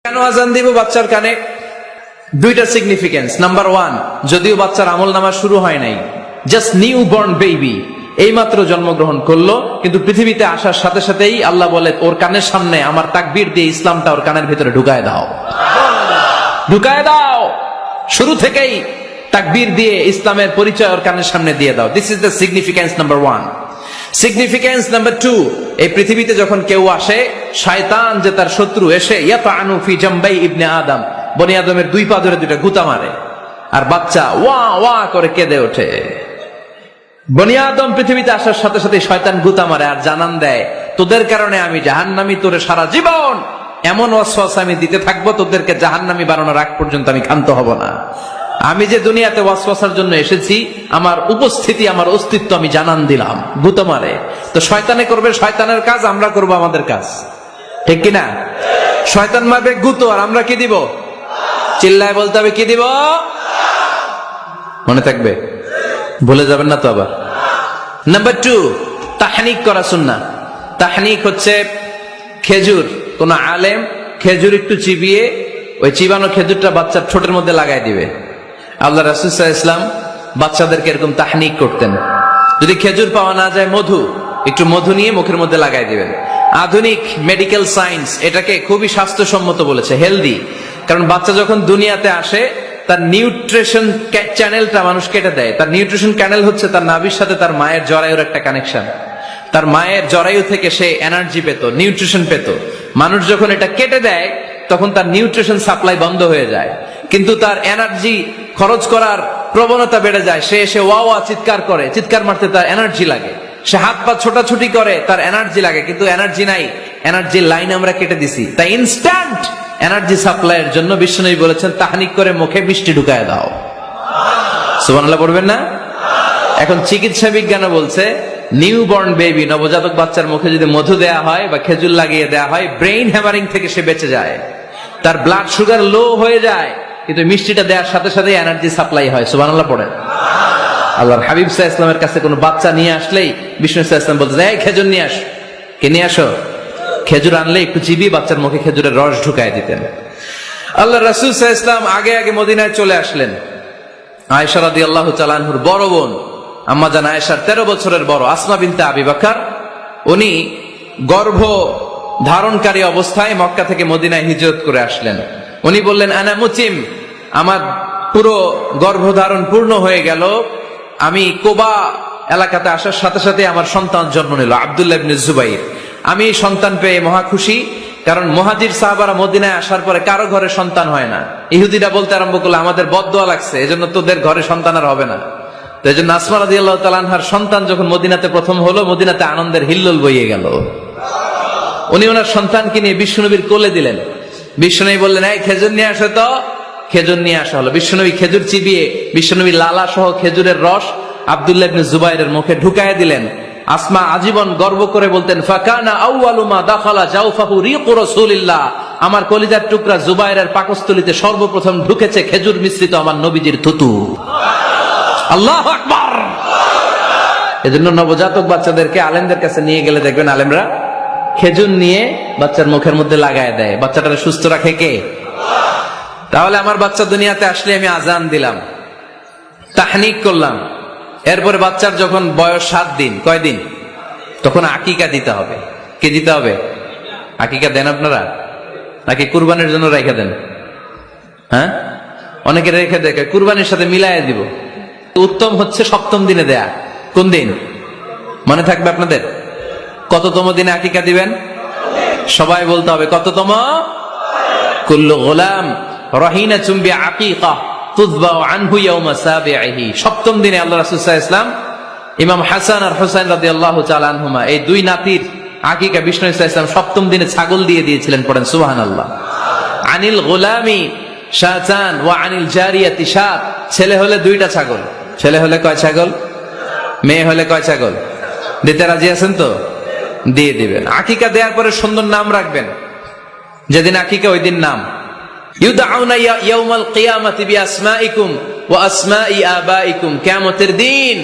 কেন আজান দিব বাচ্চার কানে? দুইটা সিগনিফিকেন্স। নাম্বার ওয়ান, যদিও বাচ্চার আমল নামা শুরু হয় নাই, জাস্ট নিউ বর্ন বেবি, এইমাত্র জন্মগ্রহণ করলো, কিন্তু পৃথিবীতে আসার সাথে সাথেই আল্লাহ বলে ওর কানের সামনে আমার তাকবীর দিয়ে ইসলামটা ওর কানের ভিতরে ঢুকায় দাও, ঢুকায় দাও। শুরু থেকেই তাকবীর দিয়ে ইসলামের পরিচয় ওর কানের সামনে দিয়ে দাও। This is the significance number one. Significance number two, এই পৃথিবীতে যখন কেউ আসে, শয়তান যে তার শত্রু, এসে ইয়াতানু ফি জামবাই ইবনে আদম, বনি আদমের দুই পা ধরে দুইটা গুতা মারে, আর বাচ্চা ওয়া ওয়া করে কেঁদে ওঠে। বনি আদম পৃথিবীতে আসার সাথে সাথে শয়তান গুতা মারে আর জানান দেয়, তোদের কারণে আমি জাহান্নামী, তোরে সারা জীবন এমন ওয়াসওয়াসা আমি দিতে থাকবো, তোদেরকে জাহান্নামী বানানোর আগ পর্যন্ত আমি ক্ষান্ত হব না। আমি যে দুনিয়াতে ওয়াসওয়াসার জন্য এসেছি, আমার উপস্থিতি, আমার অস্তিত্ব আমি জানান দিলাম। গুতো মারে তো শয়তানে করবে শয়তানের কাজ, আমরা করব আমাদের কাজ, ঠিক কিনা? শয়তান মারবে গুতো, আর আমরা কি দিব? চিল্লায় বলতে হবে কি দিব? মনে থাকবে, ভুলে যাবেন না তো আবার। নাম্বার টু, তাহনিক করা সুন্নাহ। তাহনিক হচ্ছে খেজুর, কোন আলেম খেজুর একটু চিবিয়ে ওই চিবানো খেজুরটা বাচ্চার ঠোঁটের মধ্যে লাগাই দিবে। আল্লাহ রাসূল সাল্লাল্লাহু আলাইহি ওয়াসাল্লাম বাচ্চাদেরকে এরকম তাহনিক করতেন। যদি খেজুর পাওয়া না যায়, একটু মধু নিয়ে মুখের মধ্যে লাগাই দিবেন। আধুনিক মেডিকেল সায়েন্স এটাকে খুবই স্বাস্থ্যসম্মত বলেছে, হেলদি। কারণ বাচ্চা যখন দুনিয়াতে আসে, তার নিউট্রিশন চ্যানেলটা মানুষ কেটে দেয়। তার নিউট্রিশন চ্যানেল হচ্ছে তার নাভির সাথে তার মায়ের জরায়ুর একটা কানেকশন। তার মায়ের জরায়ু থেকে সে এনার্জি পেত, নিউট্রিশন পেত। মানুষ যখন এটা কেটে দেয়, তখন তার নিউট্রিশন সাপ্লাই বন্ধ হয়ে যায়, কিন্তু তার এনার্জি খরচ করার প্রবণতা বেড়ে যায়। সে এসে ওয়া ওয়া চিৎকার করে, চিৎকার মারতে তার এনার্জি লাগে। সে হাত পা ছোটাছুটি করে, তার এনার্জি লাগে, কিন্তু এনার্জি নাই। এনার্জির লাইন আমরা কেটে দিছি। তাই ইনস্ট্যান্ট এনার্জি সাপ্লাইয়ের জন্য বিশ্বনবী বলেছেন, তাহনিক করে মুখে মিষ্টি ঢুকায় দাও। সুবহানাল্লাহ পড়বেন না? এখন চিকিৎসা বিজ্ঞান বলছে, নিউ বর্ন বেবি, নবজাতক বাচ্চার মুখে যদি মধু দেয়া হয় বা খেজুর লাগিয়ে দেয়া হয়, ব্রেইন হ্যামারিং থেকে সে বেঁচে যায়। তার ব্লাড সুগার লো হয়ে যায়, কিন্তু মিষ্টিটা দেওয়ার সাথে সাথে এনার্জি সাপ্লাই হয়। সুবহানাল্লাহ পড়েন। আল্লাহর হাবিব সাল্লাল্লাহু আলাইহি ওয়াসাল্লামের কাছে কোনো বাচ্চা নিয়ে আসলেই বিষ্ণু সাল্লাল্লাহু আলাইহি ওয়াসাল্লাম বলতেন, এই খেজুর নিয়ে আস। কে নিয়ে আসো? খেজুর আনলে একটু চিবিয়ে বাচ্চার মুখে খেজুরের রস ঢুকায় দিতেন। আল্লাহ রাসূল সাল্লাল্লাহু আলাইহি ওয়াসাল্লাম আগে আগে মদিনায় চলে আসলেন। আয়েশা রাদিয়াল্লাহু তাআলা আনহুর বড় বোন, আম্মা জান আয়েশার 13 বছরের বড়, আসমা বিনতে আবি বকর, উনি গর্ভ ধারণকারী অবস্থায় মক্কা থেকে মদিনায় হিজরত করে আসলেন। উনি বললেন, আনা মুতিম, আমার পুরো গর্ভধারণ পূর্ণ হয়ে গেল। আমি কোবা এলাকাতে আসার সাথে সাথে আমার সন্তান জন্ম নিল, আব্দুল্লাহ ইবনে জুবাইর। আমি সন্তান পেয়ে মহা খুশি, কারণ মুহাজির সাহাবারা মদিনায় আসার পরে কারো ঘরে সন্তান হয় না। ইহুদিরা বলতে আরম্ভ করলো, আমাদের বদদোয়া লাগছে, এজন্য তোদের ঘরে সন্তান আর হবে না। তো এই জন্য আসমা রাদিয়াল্লাহু তাআলা আনহার সন্তান যখন মদিনাতে প্রথম হলো, মদিনাতে আনন্দের হিল্লোল বইয়ে গেল। উনি ওনার সন্তানকে নিয়ে বিশ্বনবীর কোলে দিলেন। বিশ্বনবী বললেন, এই খেজুর নিয়ে আসো তো। খেজুর নিয়ে আসা হলো। বিশ্বনবী খেজুর চিবিয়ে বিশ্বনবী লালা সহ খেজুরের রস আব্দুল্লাহ ইবনে জুবাইরের মুখে ঢুকায় দিলেন। আসমা আজীবন গর্ব করে বলতেন, ফাকানা আউয়ালু মা দাখালা জাওফাহু রিকু রাসূলিল্লাহ, আমার কলিজার টুকরা জুবাইরের পাকস্থলীতে সর্বপ্রথম ঢুকেছে খেজুর মিশ্রিত আমার নবীজির থুতু। আল্লাহু আকবার। এজন্য নবজাতক বাচ্চাদেরকে আলেমদের কাছে নিয়ে গেলে দেখবেন, আলেমরা খেজুর নিয়ে বাচ্চার মুখের মধ্যে লাগায় দেয়। বাচ্চাটাকে সুস্থ রাখে কে? তাহলে আমার বাচ্চা দুনিয়াতে আসলে আমি আজান দিলাম, তাহনিক করলাম, এরপরে বাচ্চার যখন বয়স 7 দিন, কয়দিন, তখন আকিকা দিতে হবে। কে দিতে হবে? আকিকা দেন আপনারা নাকি কুরবানির জন্য রেখে দেন? হ্যাঁ, অনেকে রেখে দেখে কুরবানির সাথে মিলাইয়া দিব। উত্তম হচ্ছে 7ম দিনে দেয়া। কোন দিন মনে থাকবে আপনাদের? কততম দিনে আকিকা দিবেন? সবাই বলতে হবে কততম? কুল্লু গোলাম রহিনাতুম বিআকিকা তুযবাউ আনহু ইয়াওমা সাবিহি। 7ম দিনে আল্লাহ রাসূল সাল্লাল্লাহু আলাইহি ওয়াসাল্লাম ইমাম হাসান আর হুসাইন রাদিয়াল্লাহু তাআলা আনহুমা, এই দুই নাতির আকিকা বিষ্ণু সাল্লাল্লাহু আলাইহি ওয়াসাল্লাম 7ম দিনে ছাগল দিয়ে দিয়েছিলেন। পড়েন সুবহানাল্লাহ। আনিল গোলামি শাতান ওয়া আনিল জারিয়াতি শাত। ছেলে হলে 2টা ছাগল। ছেলে হলে কয় ছাগল? মেয়ে হলে কয় ছাগল? দিতে রাজি আছেন তো? দিয়ে দিবেন। আকিকা দেওয়ার পরে সুন্দর নাম রাখবেন। যেদিন আকিকা ওই দিন নাম। ইউদআউনা ইয়াউমাল কিয়ামাতি বিআসমাইকুম ওয়া আসমাই আবাইকুম। কিয়ামতের দিন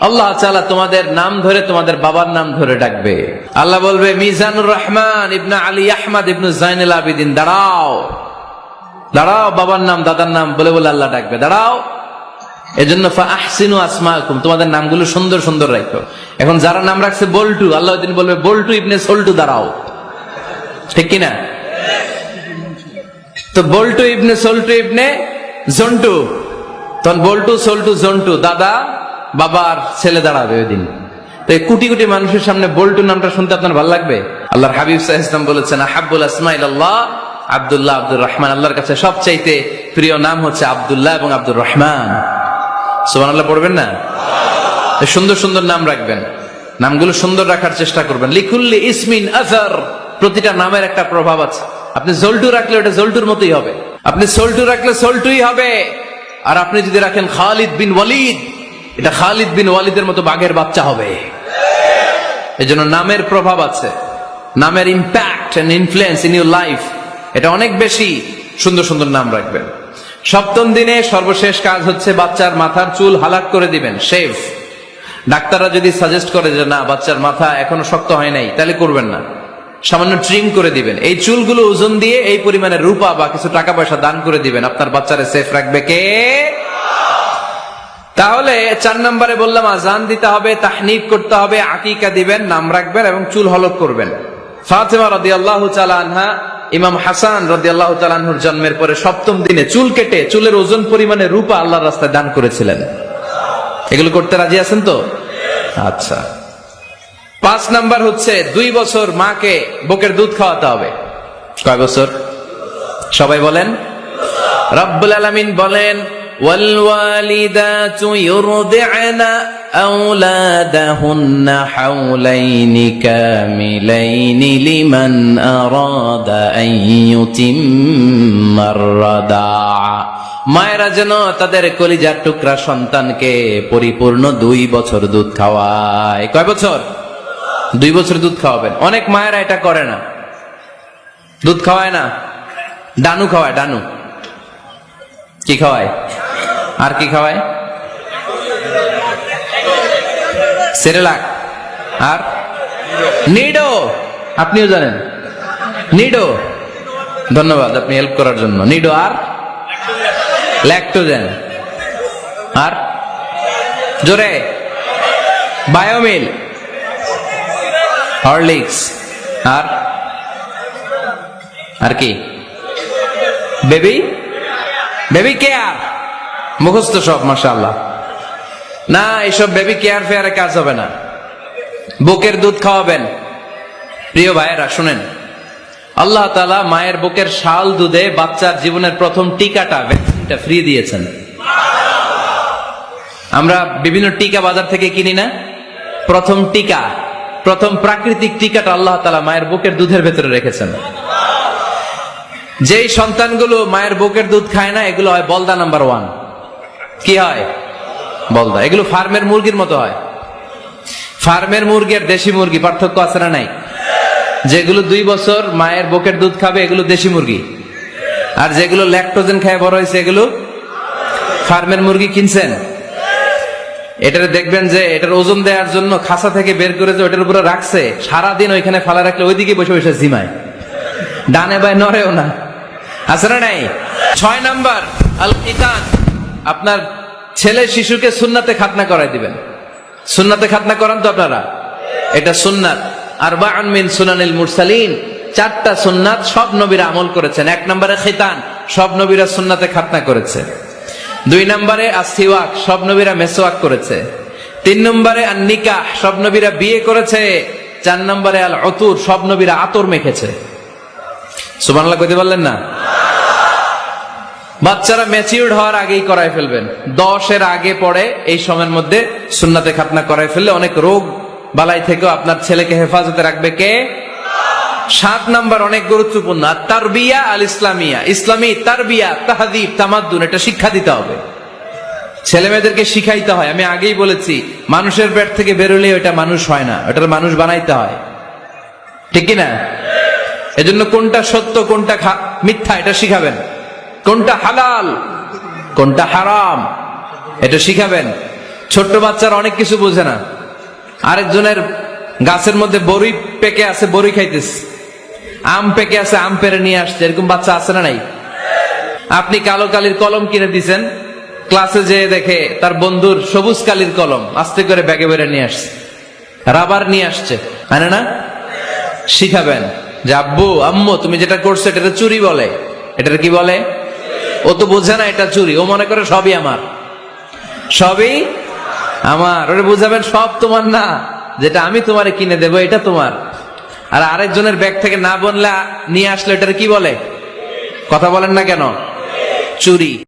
আল্লাহ তাআলা তোমাদের নাম ধরে তোমাদের বাবার নাম ধরে ডাকবে। আল্লাহ বলবে মিজানুর রহমান ইবনে আলী আহমদ ইবনে জাইনুল আবিদিন, দাঁড়াও দাঁড়াও, বাবার নাম দাদার নাম বলে বলে আল্লাহ ডাকবে, দাঁড়াও। এজন্য ফাহসিনু আসমাকুম, তোমাদের নামগুলো সুন্দর সুন্দর রাখো। এখন যারা নাম রাখছে বল্টু, আল্লাহ দিন বলবে বল্টু ইবনে সল্টু, দাঁড়াও। ঠিক কিনা? তো বল্টু ইবনে সল্টু ইবনে জন্টু, তখন বল্টু সল্টু জন্টু, দাদা বাবার ছেলে দাঁড়াবে ওই দিন। তো এই কোটি কোটি মানুষের সামনে বল্টু নামটা শুনতে আপনার ভালো লাগবে? আল্লাহর হাবিব সাল্লাল্লাহু আলাইহি ওয়াসাল্লাম বলেছেন আহাব্বুল আসমা ইলাল্লাহ আব্দুল্লাহ আব্দুর রহমান, আল্লাহর কাছে সবচাইতে প্রিয় নাম হচ্ছে আব্দুল্লাহ এবং আব্দুর রহমান। সুবহানাল্লাহ পড়বেন না? সুন্দর সুন্দর নাম রাখবেন, নামগুলো সুন্দর রাখার চেষ্টা করবেন। লিকুল্লি ইসমিন আযার, প্রতিটা নামের একটা প্রভাব আছে। আপনি জল্টু রাখলে ওটা জল্টুর মতোই হবে, আপনি সল্টু রাখলে সল্টুই হবে। আর আপনি যদি রাখেন খালিদ বিন ওয়ালিদ, এটা খালিদ বিন ওয়ালিদের মতো বাঘের বাচ্চা হবে। এজন্য নামের প্রভাব আছে, নামের impact and influence in your life এটা অনেক বেশি। সুন্দর সুন্দর নাম রাখবেন। সপ্তম দিনে সর্বশেষ কাজ হচ্ছে বাচ্চার মাথার চুল হালাক করে দিবেন, শেভ। ডাক্তাররা যদি সাজেস্ট করে যে না বাচ্চার মাথা এখনো শক্ত হয় নাই, তাহলে করবেন না, সামান্য ট্রিম করে দিবেন। এই চুলগুলো ওজন দিয়ে এই পরিমাণে রূপা বা কিছু টাকা পয়সা দান করে দিবেন। আপনার বাচ্চারে সেফ রাখবে কে? তাহলে 4 নম্বরে বললাম আজান দিতে হবে, তাহনিক করতে হবে, আকিকা দিবেন, নাম রাখবেন এবং চুল হলক করবেন। ফাতেমা রাদিয়াল্লাহু তাআলা আনহা ইমাম হাসান রাদিয়াল্লাহু তাআলা আনহুর জন্মের পরে সপ্তম দিনে চুল কেটে চুলের ওজন পরিমাণে রূপা আল্লাহর রাস্তায় দান করেছিলেন। এগুলো করতে রাজি আছেন তো? আচ্ছা। 5 নাম্বার হচ্ছে 2 বছর মাকে বুকের দুধ খাওয়াতে হবে। কয় বছর? সবাই বলেন। রব্বুল আলামিন বলেন ওয়াল ওয়ালিদাতু ইউরদি'না আওলাদাহুন্না হাওলাইনি কামিলাইনি লিমান আরাদা আন ইউতিম্মার রাদা'a। মায়েরা যেন তাদের কলিজার টুকরা সন্তানকে পরিপূর্ণ 2 বছর দুধ খাওয়ায়। কয় বছর? 2 বছর দুধ খাওয়াবেন। অনেক মায়েরা এটা করে না, দুধ খাওয়ায় না, ডানু খাওয়ায়। ডানু কি খাওয়ায়? আর কি খাওয়ায়? সেরেলাক আর নিডো। আপনিও জানেন নিডো? ধন্যবাদ আপনি হেল্প করার জন্য। নিডো আর ল্যাকটোজেন আর জোরে বায়োমিল, হরলিক্স আর কি? Baby care. মুখস্থ সব মাশাআল্লাহ। না, এইসব বেবি কেয়ার ফেয়ারে কাজ হবে না। বুকের দুধ খাওয়াবেন। প্রিয় ভাইয়েরা শুনেন, আল্লাহ তাআলা মায়ের বুকের শাল দুধে বাচ্চার জীবনের প্রথম টিকাটা, ভ্যাকসিনটা ফ্রি দিয়েছেন। আমরা বিভিন্ন টিকা বাজার থেকে কিনি না? প্রথম টিকা, প্রথম প্রাকৃতিক টিকাটা আল্লাহ তাআলা মায়ের বুকের দুধের ভেতরে রেখেছেন। যেই সন্তানগুলো মায়ের বুকের দুধ খায় না, এগুলো হয় বলদা নাম্বার 1। কি হয়? বলদা। এগুলো ফার্মের মুরগির মতো হয়। ফার্মের মুরগি আর দেশি মুরগি পার্থক্য আছে না নাই? যেগুলো 2 বছর মায়ের বুকের দুধ খাবে এগুলো দেশি মুরগি, আর যেগুলো ল্যাকটোজেন খায় বড় হয়েছে এগুলো ফার্মের মুরগি। কিনছেন? এটারে দেখবেন যে এটার ওজন দেওয়ার জন্য খাসা থেকে বের করে যে ওটার উপরে রাখছে, সারাদিন ওইখানে ফালা রাখলে ওইদিকে বসে বসে জিমায়, ডানে বাই নড়েও না। আছে না নাই? 6 নাম্বার আল খিতান। আপনার ছেলে শিশুকে সুন্নাতে খাতনা করাই দিবেন। সুন্নাতে খাতনা করান তো আপনারা? এটা সুন্নাত। আরবাউন মিন সুনানিল মুরসালিন, 4টা সুন্নাত সব নবীরা আমল করেছেন। 1 নম্বরে খিতান, সব নবীরা সুন্নাতে খাতনা করেছে। 2 নম্বরে আসিওয়াক, সব নবীরা মেসওয়াক করেছে। 3 নম্বরে আন নিকাহ, সব নবীরা বিয়ে করেছে। 4 নম্বরে আল উতুর, সব নবীরা আতর মেখেছে। সুবহানাল্লাহ কইতে পারলেন না? বাচ্চারা ম্যাচিউরড হওয়ার আগেই করাই ফেলবেন। 10 এর আগে পরে এই সময়ের মধ্যে সুন্নাতে খাতনা করাই ফেললে অনেক রোগ বালাই থেকেও আপনার ছেলেকে হেফাজতে রাখবে কে? 7 নাম্বার অনেক গুরুত্বপূর্ণ, তারবিয়া আল ইসলামিয়া। ইসলামী তারবিয়া, তাহযীব, তামাদ্দুন, এটা শিক্ষা দিতে হবে। ছেলে মেয়েদেরকে শিখাইতে হয়। আমি আগেই বলেছি, মানুষের পেট থেকে বেরোলে ওটা মানুষ হয় না, ওটার মানুষ বানাইতে হয়। ঠিক কিনা? এজন্য কোনটা সত্য কোনটা মিথ্যা এটা শিখাবেন, কোনটা হালাল কোনটা হারাম এটা শিখাবেন। ছোট্ট বাচ্চারা অনেক কিছু বোঝে না। আরেকজনের গাছের মধ্যে বড়ি পেকে আছে, বড়ি খাইতেছে। আম পেকে আছে, আম পেরে নিয়ে আসছে। এরকম বাচ্চা আছে না নাই? আপনি কালো কালির কলম কিনে দিছেন, ক্লাসে যেয়ে দেখে তার বন্ধুর সবুজ কালির কলম আস্তে করে ব্যাগে বেড়ে নিয়ে আসছে, রাবার নিয়ে আসছে, আনে না? শিখাবেন যে আব্বু আম্মু তুমি যেটা করছো এটা চুরি বলে। এটা কি বলে? ও তো বোঝে না এটা চুরি, ও মনে করে সবই আমার, সবই আমার। ওরে বুঝাবেন সব তোমার না, যেটা আমি তোমারে কিনে দেবো এটা তোমার। আর আরেকজনের ব্যাগ থেকে না বললে নিয়ে আসলে এটার কি বলে? কথা বলেন না কেন? চুরি।